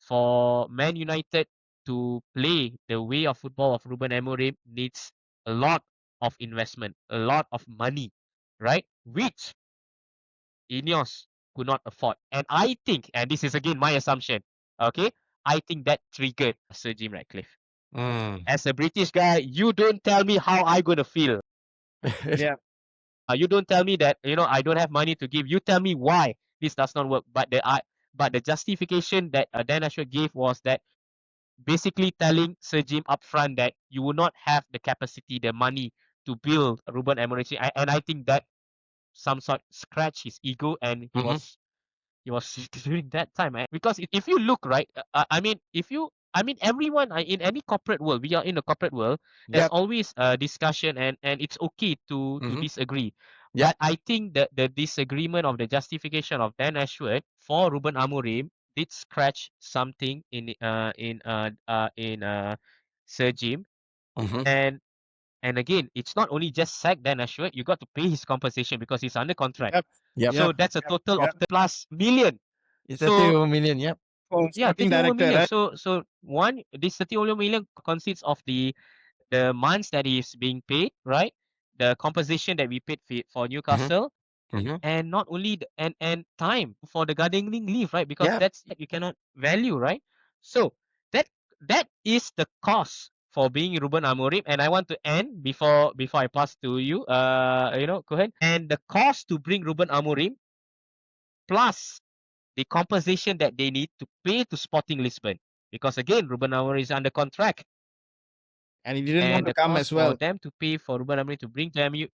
for Man United to play the way of football of Ruben Amorim needs a lot of investment, a lot of money, right? Which Ineos could not afford. And I think, and this is again my assumption, okay, I think that triggered Sir Jim Ratcliffe. As a British guy, you don't tell me how I gonna feel. Yeah. You don't tell me that I don't have money to give. You tell me why this does not work. But the justification that Dan Ashworth gave was that basically telling Sir Jim upfront that you will not have the capacity, the money to build Ruben Amorim. And I think that some sort scratched his ego, and he was during that time, because if you look right, I mean everyone in any corporate world, we are in a corporate world, there's Yep. always a discussion, and it's okay to disagree. Yep. But I think that the disagreement of the justification of Dan Ashworth for Ruben Amorim did scratch something in Sir Jim. And again, it's not only just sack Dan Ashworth, you got to pay his compensation because he's under contract. Yep. Yep. So that's a total of plus million. It's So 30 million. Yep. yeah, Sporting 30 over director, million. right? So this 30 over million consists of the months that is being paid, right? The compensation that we paid for Newcastle, and not only and time for the gardening leave, right? Because Yep. that's you cannot value, right? So that is the cost for being Ruben Amorim. And I want to end before I pass to you, Kuhan. And the cost to bring Ruben Amorim plus the compensation that they need to pay to Sporting Lisbon. Because again, Ruben Amorim is under contract. And he didn't want And to the come cost as for well. them to pay for Ruben Amorim to bring to MU,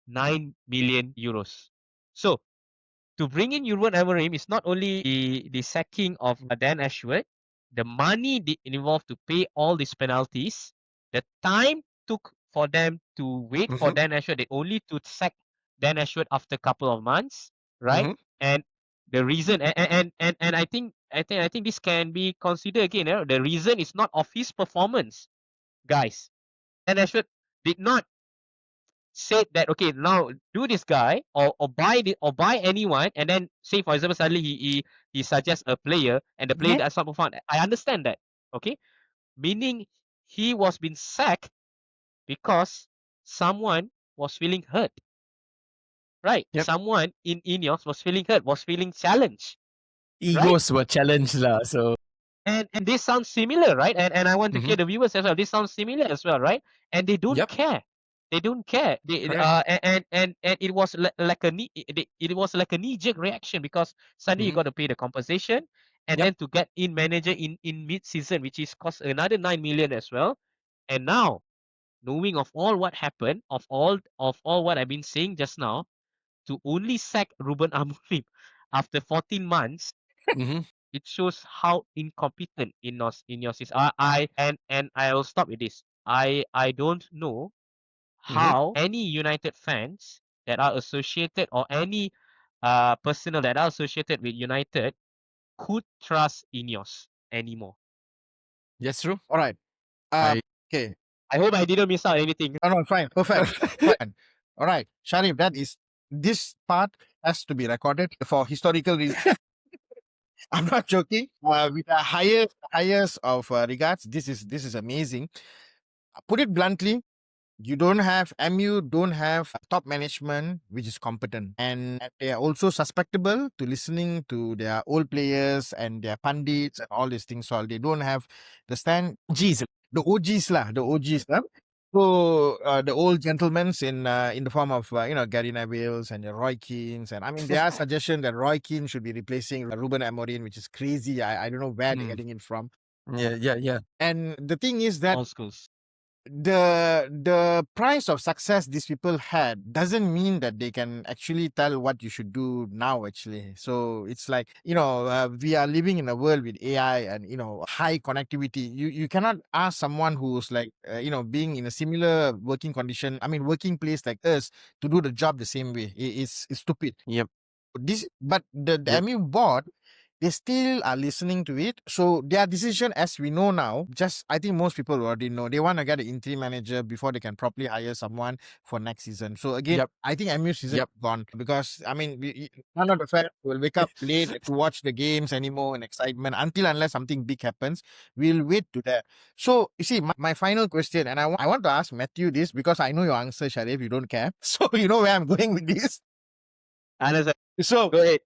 9 million euros. So to bring in Ruben Amorim is not only the sacking of Dan Ashworth, the money involved to pay all these penalties, the time took for them to wait for Dan Ashworth, they only to sack Dan Ashworth after a couple of months, right? And the reason, and I think this can be considered again. The reason is not of his performance, guys. Dan Ashworth did not said that okay, now do this guy or buy anyone, and then say for example suddenly he suggests a player and the player does not perform. I understand that, okay, meaning he was being sacked because someone was feeling hurt, right? Yep. Someone in Ineos was feeling hurt, was feeling challenged. Egos were challenged, so. And this sounds similar, right? And I want to hear the viewers as well. This sounds similar as well, right? And they don't care. They don't care. They and it was like a it was like a knee jerk reaction because suddenly you got to pay the compensation, and then to get in manager in mid season, which is cost another 9 million as well. And now, knowing of all what happened, of all what I've been saying just now, to only sack Ruben Amorim after 14 months, it shows how incompetent Ineos is. And I will stop with this. I don't know how any United fans that are associated or any personnel that are associated with United could trust Ineos anymore. Yes, true. All right. I Okay. I hope I didn't miss out anything. Oh, no, fine. Perfect. Fine. All right. Sharif, this part has to be recorded for historical reasons. I'm not joking. With the highest of regards, this is amazing. Put it bluntly, MU don't have top management which is competent, and they are also susceptible to listening to their old players and their pundits and all these things. So they don't have the stand. Jeez. The OGs lah, the OGs lah. So the old gentlemen in the form of Gary Neville's and Roy Keane's, and I mean there are suggestions that Roy Keane should be replacing Ruben Amorim, which is crazy. I don't know where they're getting it from. Yeah. And the thing is that All schools. the price of success these people had doesn't mean that they can actually tell what you should do now actually. So it's like we are living in a world with AI and high connectivity. You cannot ask someone who's like being in a similar working condition, I mean working place like us, to do the job the same way. It's stupid. Yep. But the Yep. MU board, they still are listening to it. So their decision, as we know now, I think most people already know, they want to get an interim manager before they can properly hire someone for next season. So again, Yep. I think MU season is gone, because I mean, none of the fans will wake up late to watch the games anymore in excitement unless something big happens. We'll wait to that. So you see, my final question, and I want to ask Matthew this because I know your answer, Sharif. You don't care, so you know where I'm going with this. Understand. So Go ahead.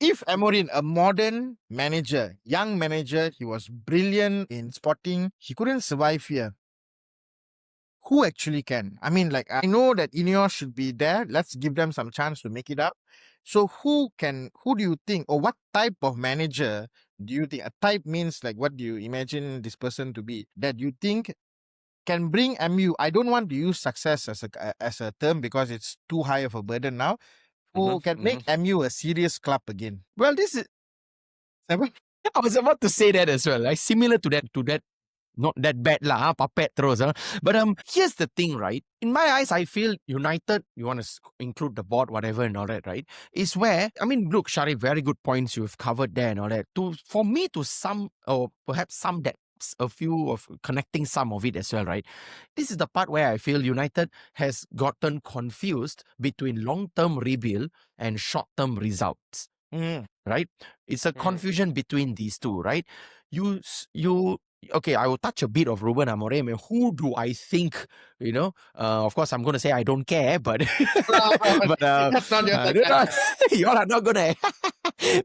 if Amorim, a modern manager, young manager, he was brilliant in spotting, he couldn't survive here, who actually can? I mean, like, I know that Ineos should be there. Let's give them some chance to make it up. So who do you think, or what type of manager do you think? A type means like, what do you imagine this person to be, that you think can bring MU? I don't want to use success as a term because it's too high of a burden now. Who can make MU a serious club again? Well, this is. I was about to say that as well. Like similar to that. Not that bad lah, puppet throws. But here's the thing, right? In my eyes, I feel United, you want to include the board, whatever and all that, right? Is where, I mean, look, Shari, very good points you've covered there and all that. For me to sum, or perhaps sum that, a few of connecting some of it as well, right? This is the part where I feel United has gotten confused between long-term rebuild and short-term results. Right? It's a confusion between these two, right? Okay, I will touch a bit of Ruben Amorim. Who do I think, of course, I'm going to say I don't care, but That's not your you all are not going to.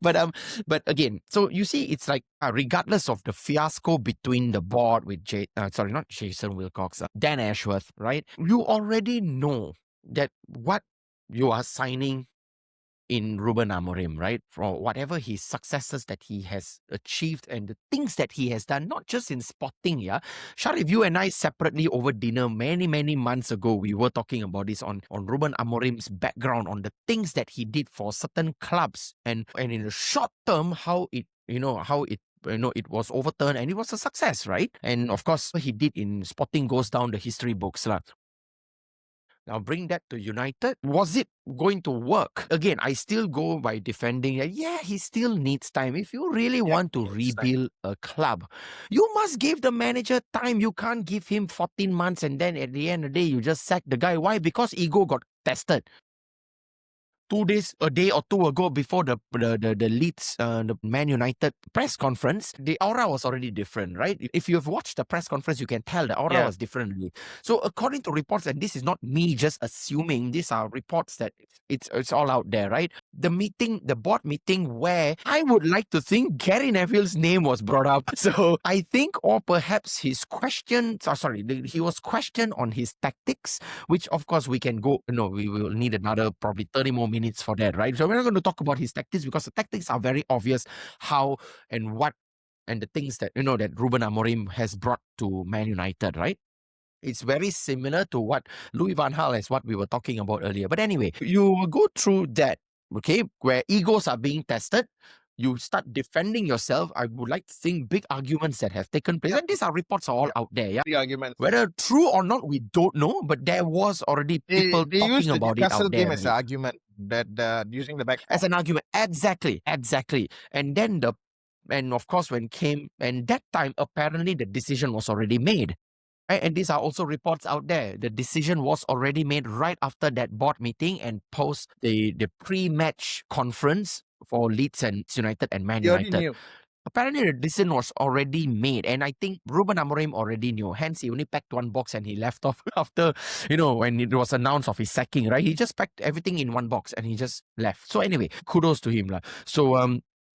But again, so you see, it's like regardless of the fiasco between the board with not Jason Wilcox, Dan Ashworth, right? You already know that what you are signing in Ruben Amorim, right? For whatever his successes that he has achieved and the things that he has done, not just in sporting, yeah. Sharif, you and I separately over dinner many months ago, we were talking about this on Ruben Amorim's background, on the things that he did for certain clubs, and in the short term, how it was overturned and it was a success, right? And of course, he did in Sporting goes down the history books, lah. Now bring that to United. Was it going to work? Again, I still go by defending that, yeah, he still needs time. If you really want to rebuild a club, you must give the manager time. You can't give him 14 months and then at the end of the day, you just sack the guy. Why? Because ego got tested. 2 days, a day or two ago, before the Leeds, the Man United press conference, the aura was already different, right? If you have watched the press conference, you can tell the aura was different. So according to reports, and this is not me just assuming, these are reports that it's all out there, right? The board meeting where I would like to think Gary Neville's name was brought up. So I think, or perhaps he was questioned on his tactics, which of course we can go, we will need another probably 30 more minutes for that, right? So we're not going to talk about his tactics because the tactics are very obvious, how and what and the things that that Ruben Amorim has brought to Man United, right? It's very similar to what Louis van Gaal is, what we were talking about earlier. But anyway, you go through that, okay, where egos are being tested. You start defending yourself. I would like to think big arguments that have taken place. And these are reports all out there. Yeah, big arguments. Whether true or not, we don't know. But there was already people talking about it out there. Game as an argument, that using the back as an argument. Exactly. And then and of course when came, and that time apparently the decision was already made. Right? And these are also reports out there. The decision was already made right after that board meeting and post the pre-match conference for Leeds and United and Man You already United. knew. Apparently, the decision was already made, and I think Ruben Amorim already knew. Hence, he only packed one box and he left off after, when it was announced of his sacking, right? He just packed everything in one box and he just left. So anyway, kudos to him, lah. So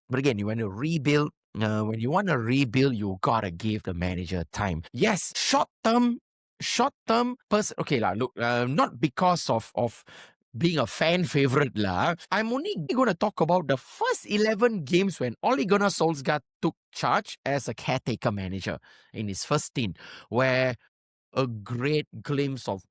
but again, you want to rebuild. When you want to rebuild, you gotta give the manager time. Yes, short term. Okay, lah. Look, not because of being a fan favorite lah. I'm only going to talk about the first 11 games when Ole Gunnar Solskjaer took charge as a caretaker manager in his first stint, where a great glimpse of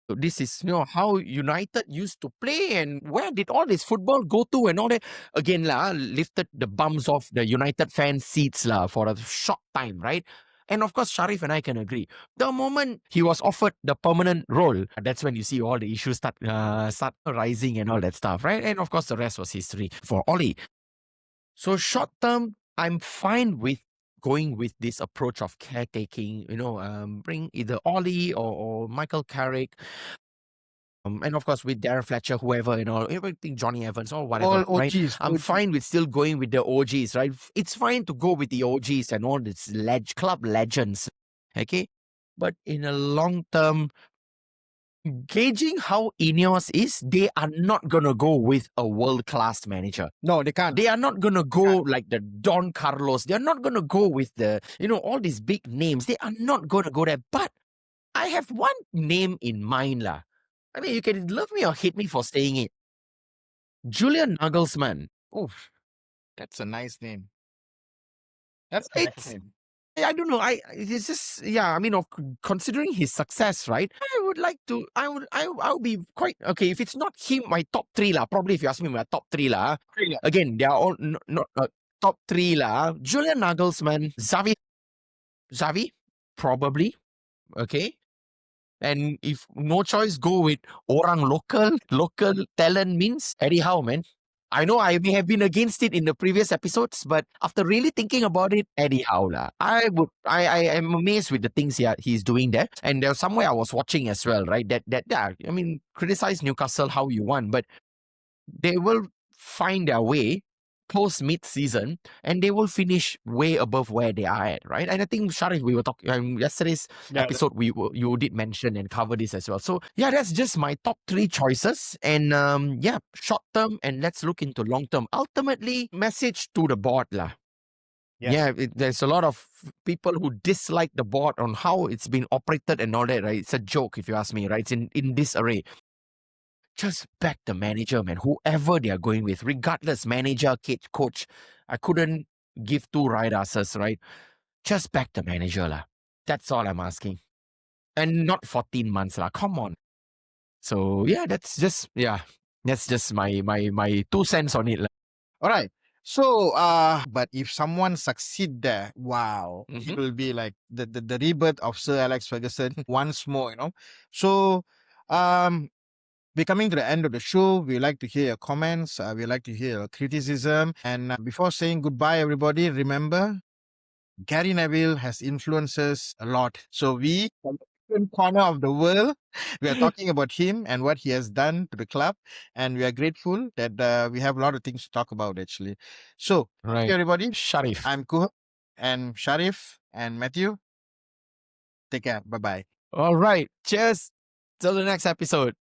this is how United used to play and where did all this football go to and all that. Again lah, lifted the bums off the United fan seats lah for a short time, right? And of course, Shariff and I can agree. The moment he was offered the permanent role, that's when you see all the issues start rising and all that stuff, right? And of course, the rest was history for Ole. So short term, I'm fine with going with this approach of caretaking. Bring either Ole or Michael Carrick. And of course, with Darren Fletcher, whoever, everything, Johnny Evans or whatever, All right? OGs. I'm fine with still going with the OGs, right? It's fine to go with the OGs and all these club legends, okay? But in a long term, gauging how Ineos is, they are not going to go with a world-class manager. No, they can't. They are not going to go like the Don Carlos. They are not going to go with the, all these big names. They are not going to go there. But I have one name in mind, lah. I mean, you can love me or hate me for saying it. Julian Nagelsmann. Oh, that's a nice name. That's a nice It's, name. I don't know. It's just, I mean, considering his success, right? I would be quite, okay, if it's not him, my top three lah. Probably if you ask me my top three lah. Again, they are all not top three lah. Julian Nagelsmann, Xavi, probably. Okay. And if no choice, go with orang local talent means Eddie Howe, man. I know I may have been against it in the previous episodes, but after really thinking about it, Eddie Howe lah. I am amazed with the things he's doing there. And there's somewhere I was watching as well, right? I mean, criticize Newcastle how you want, but they will find their way post mid-season and they will finish way above where they are at, right? And I think, Shariff, we were talking yesterday's episode, you did mention and cover this as well. So that's just my top three choices. And short term, and let's look into long term. Ultimately, message to the board lah. There's a lot of people who dislike the board on how it's been operated and all that, right? It's a joke if you ask me, right? It's in disarray. Just back the manager, man. Whoever they are going with, regardless, manager, coach. I couldn't give two right answers, right? Just back the manager, lah. That's all I'm asking. And not 14 months, lah. Come on. So, that's just my 2 cents on it, lah. All right. So, but if someone succeed there, wow, it will be like the rebirth of Sir Alex Ferguson once more, So, we're coming to the end of the show. We like to hear your comments. We like to hear your criticism. And before saying goodbye, everybody, remember, Gary Neville has influenced us a lot. So we, from a different corner of the world, we are talking about him and what he has done to the club. And we are grateful that we have a lot of things to talk about, actually. So, thank you, everybody. Shariff. I'm Kuhan and Shariff and Matthew. Take care. Bye-bye. All right. Cheers. Till the next episode.